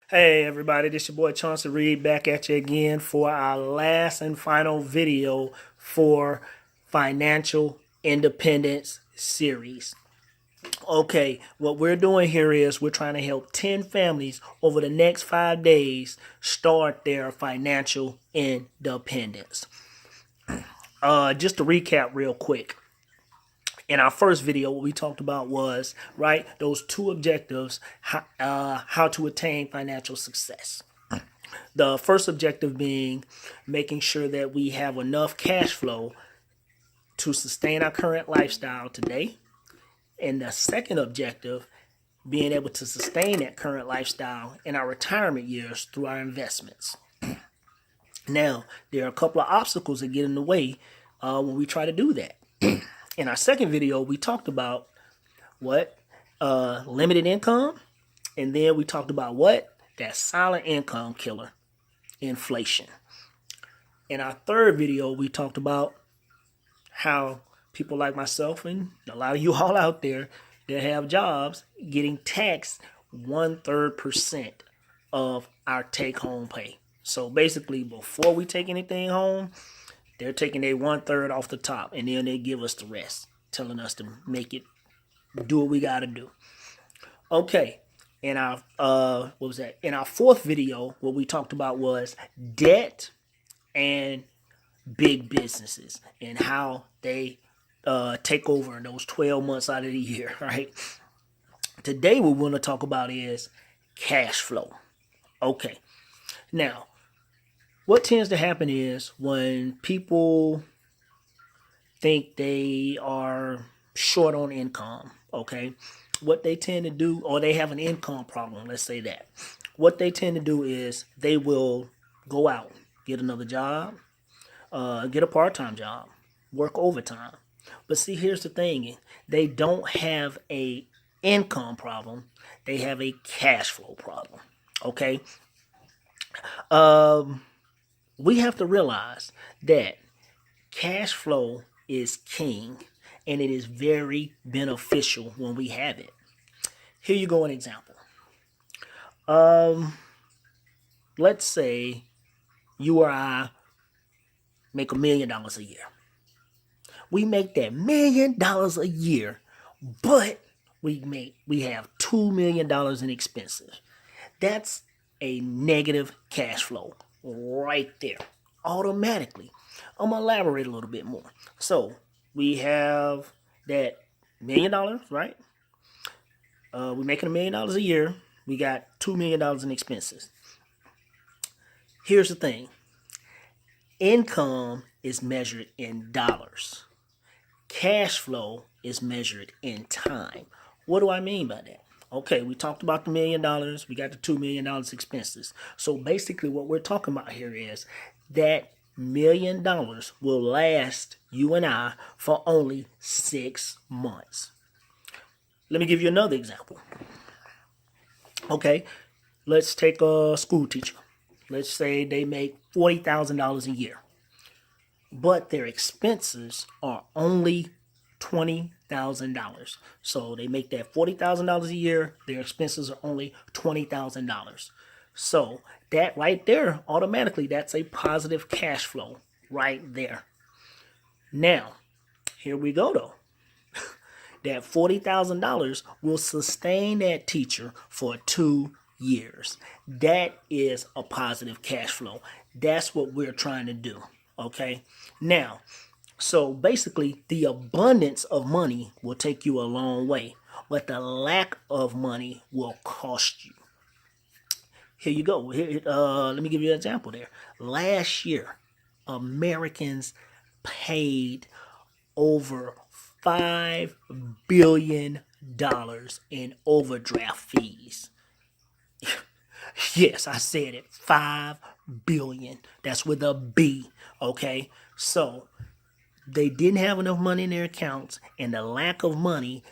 Hey everybody, this your boy Chauncey Reed back at you again for our last and final video for Financial Independence series. Okay, what we're doing here is we're trying to help 10 families over the next 5 days start their financial independence. Just to recap real quick. In our first video, what we talked about was, right, those two objectives, how to attain financial success. The first objective being making sure that we have enough cash flow to sustain our current lifestyle today. And the second objective being able to sustain that current lifestyle in our retirement years through our investments. Now, there are a couple of obstacles that get in the way when we try to do that. In our second video, we talked about what? Limited income. And then we talked about what? That silent income killer, inflation. In our third video, we talked about how people like myself and a lot of you all out there that have jobs getting taxed 1/3% of our take-home pay. So basically, before we take anything home, they're taking a 1/3 off the top, and then they give us the rest, telling us to make it, do what we got to do. Okay, in our what was that? In our fourth video, what we talked about was debt and big businesses and how they take over in those 12 months out of the year, right? Today, what we want to talk about is cash flow. Okay, now what tends to happen is when people think they are short on income, okay, what they tend to do, or they have an income problem, let's say that, what they tend to do is they will go out, get another job, get a part-time job, work overtime. But see, here's the thing, they don't have a income problem, they have a cash flow problem, okay? We have to realize that cash flow is king, and it is very beneficial when we have it. Here you go, an example. Let's say you or I make $1 million a year. We make that $1 million a year, but we have $2 million in expenses. That's a negative cash flow right there, automatically. I'm gonna elaborate a little bit more. So we have that $1 million, right? We're making $1 million a year. We got $2 million in expenses. Here's the thing. Income is measured in dollars. Cash flow is measured in time. What do I mean by that? Okay, we talked about the $1 million. We got the $2 million expenses. So basically what we're talking about here is that $1 million will last you and I for only 6 months. Let me give you another example. Okay, let's take a school teacher. Let's say they make $40,000 a year, but their expenses are only $20,000. So they make that $40,000 a year, their expenses are only $20,000. So that right there, automatically, that's a positive cash flow right there. Now, here we go though. That $40,000 will sustain that teacher for 2 years. That is a positive cash flow. That's what we're trying to do. Okay. Now, so basically, the abundance of money will take you a long way, but the lack of money will cost you. Here you go. Let me give you an example there. Last year, Americans paid over $5 billion in overdraft fees. Yes, I said it. 5 billion. That's with a B. Okay. So they didn't have enough money in their accounts, and the lack of money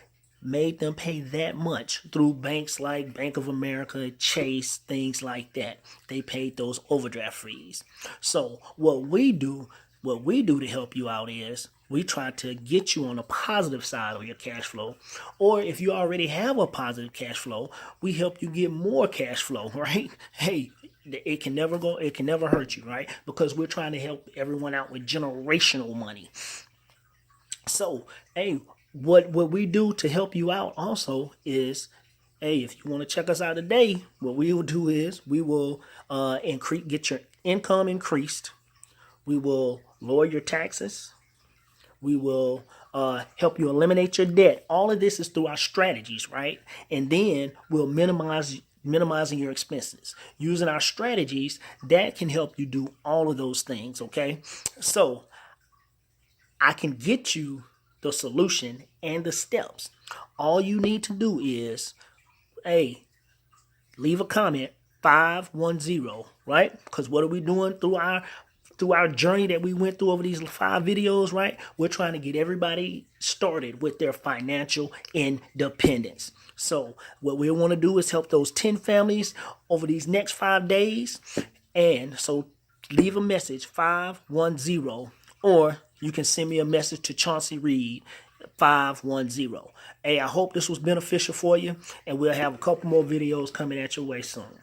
made them pay that much through banks like Bank of America, Chase, things like that. They paid those overdraft fees. So what we do to help you out is we try to get you on the positive side of your cash flow. Or if you already have a positive cash flow, we help you get more cash flow, right? Hey, it can never hurt you, right? Because we're trying to help everyone out with generational money. So, hey, what we do to help you out also is, hey, if you want to check us out today, what we will do is we will get your income increased. We will lower your taxes. We will help you eliminate your debt. All of this is through our strategies, right? And then we'll minimizing your expenses. Using our strategies, that can help you do all of those things, okay? So I can get you the solution and the steps. All you need to do is, hey, leave a comment, 510, right? Because what are we doing through our journey that we went through over these 5 videos, right? We're trying to get everybody started with their financial independence. So what we want to do is help those 10 families over these next 5 days. And so leave a message, 510, or you can send me a message to Chauncey Reed, 510. Hey, I hope this was beneficial for you, and we'll have a couple more videos coming at your way soon.